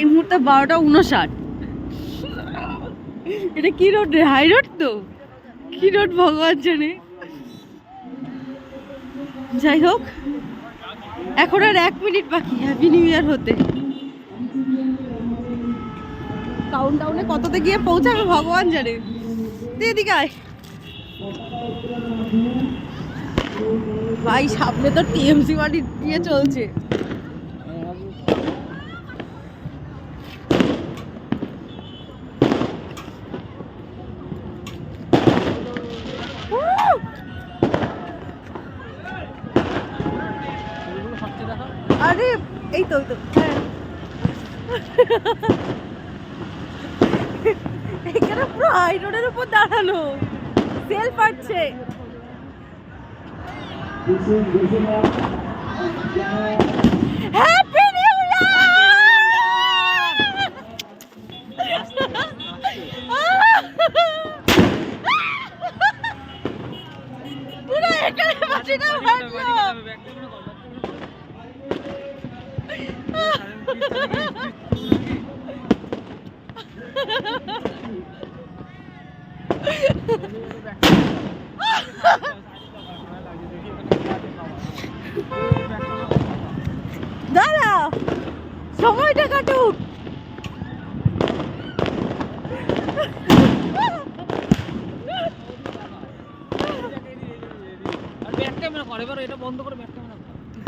এই মুহূর্তে 12:59। এটা কি রোড রে? হাই রোড তো? কি রোড ভগবান জানে। যাই হোক, এখন আর 1 মিনিট বাকি হ্যাপি নিউ ইয়ার হতে। কাউন্টডাউনে কততে গিয়ে পৌঁছাবে ভগবান জানে। এদিকে আয় ভাই, সামনে তো টিএমসি বাড়ি দিয়ে চলছে। আরে এই তো এখানে পুরো হাই রোডের উপর দাঁড়ানো, সেল পাচ্ছে। Happy new year! পুরো এখানে বাজিটা বাজলো। দাঁড়া, সময়টা কাটুক। এটা বন্ধ করে